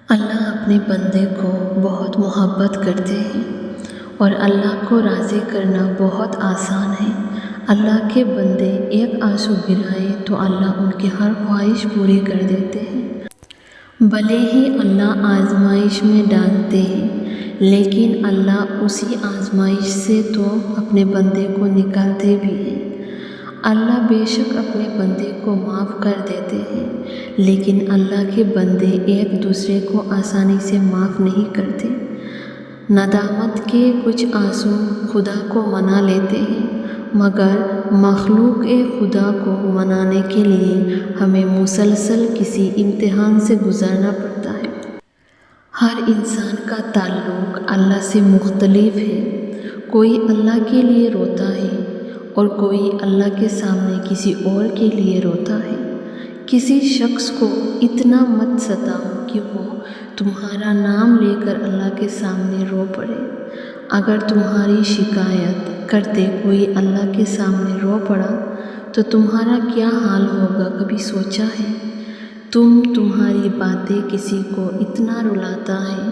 اللہ اپنے بندے کو بہت محبت کرتے ہیں اور اللہ کو راضی کرنا بہت آسان ہے۔ اللہ کے بندے ایک آنسو گرائیں تو اللہ ان کی ہر خواہش پوری کر دیتے ہیں۔ بھلے ہی اللہ آزمائش میں ڈالتے ہیں لیکن اللہ اسی آزمائش سے تو اپنے بندے کو نکالتے بھی ہیں۔ اللہ بے شک اپنے بندے کو معاف کر دیتے ہیں لیکن اللہ کے بندے ایک دوسرے کو آسانی سے معاف نہیں کرتے۔ ندامت کے کچھ آنسو خدا کو منا لیتے ہیں مگر مخلوق خدا کو منانے کے لیے ہمیں مسلسل کسی امتحان سے گزرنا پڑتا ہے۔ ہر انسان کا تعلق اللہ سے مختلف ہے۔ کوئی اللہ کے لیے روتا ہے اور کوئی اللہ کے سامنے کسی اور کے لیے روتا ہے۔ کسی شخص کو اتنا مت ستاؤ کہ وہ تمہارا نام لے کر اللہ کے سامنے رو پڑے۔ اگر تمہاری شکایت کرتے کوئی اللہ کے سامنے رو پڑا تو تمہارا کیا حال ہوگا، کبھی سوچا ہے؟ تمہاری باتیں کسی کو اتنا رلاتا ہے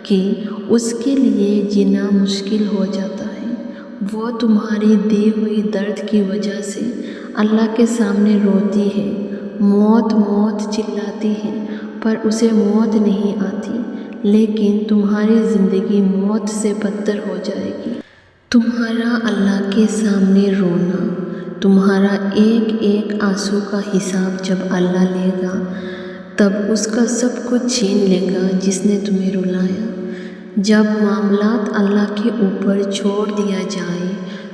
کہ اس کے لیے جینا مشکل ہو جاتا ہے۔ وہ تمہاری دی ہوئی درد کی وجہ سے اللہ کے سامنے روتی ہے، موت موت چلاتی ہے پر اسے موت نہیں آتی، لیکن تمہاری زندگی موت سے بدتر ہو جائے گی۔ تمہارا اللہ کے سامنے رونا، تمہارا ایک ایک آنسو کا حساب جب اللہ لے گا تب اس کا سب کچھ چھین لے گا جس نے تمہیں رلایا۔ جب معاملات اللہ کے اوپر چھوڑ دیا جائے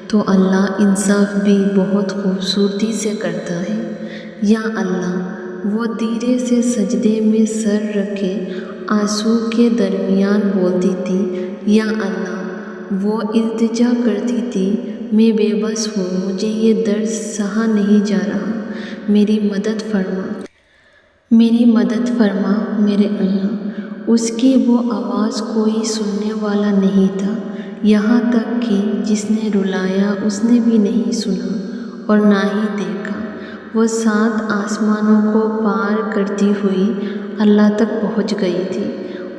تو اللہ انصاف بھی بہت خوبصورتی سے کرتا ہے۔ یا اللہ، وہ دھیرے سے سجدے میں سر رکھے آنسو کے درمیان بولتی تھی، یا اللہ، وہ التجا کرتی تھی، میں بے بس ہوں، مجھے یہ درد سہا نہیں جا رہا، میری مدد فرما، میری مدد فرما میرے اللہ۔ اس کی وہ آواز کوئی سننے والا نہیں تھا، یہاں تک کہ جس نے رلایا اس نے بھی نہیں سنا اور نہ ہی دیکھا۔ وہ 7 آسمانوں کو پار کرتی ہوئی اللہ تک پہنچ گئی تھی،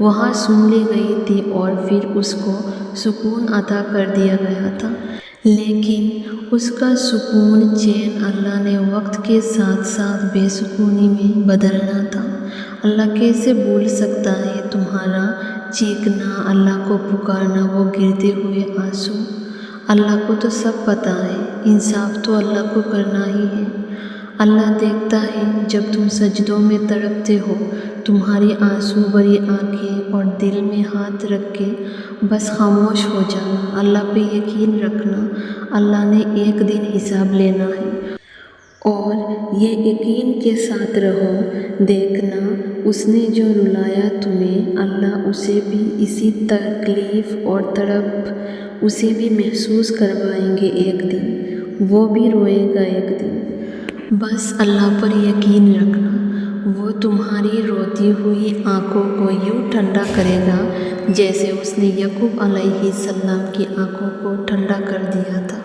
وہاں سن لی گئی تھی اور پھر اس کو سکون عطا کر دیا گیا تھا۔ لیکن اس کا سکون چین اللہ نے وقت کے ساتھ ساتھ بے سکونی میں بدلنا تھا۔ اللہ کیسے بھول سکتا ہے تمہارا چیخنا، اللہ کو پکارنا، وہ گرتے ہوئے آنسو؟ اللہ کو تو سب پتہ ہے، انصاف تو اللہ کو کرنا ہی ہے۔ اللہ دیکھتا ہے جب تم سجدوں میں تڑپتے ہو، تمہاری آنسو بھری آنکھیں اور دل میں ہاتھ رکھ کے بس خاموش ہو جانا۔ اللہ پہ یقین رکھنا، اللہ نے ایک دن حساب لینا ہے، اور یہ یقین کے ساتھ رہو، دیکھنا اس نے جو رلایا تمہیں، اللہ اسے بھی اسی تکلیف اور تڑپ اسے بھی محسوس کروائیں گے ایک دن، وہ بھی روئے گا ایک دن۔ بس اللہ پر یقین رکھنا، وہ تمہاری روتی ہوئی آنکھوں کو یوں ٹھنڈا کرے گا جیسے اس نے یعقوب علیہ السلام کی آنکھوں کو ٹھنڈا کر دیا تھا۔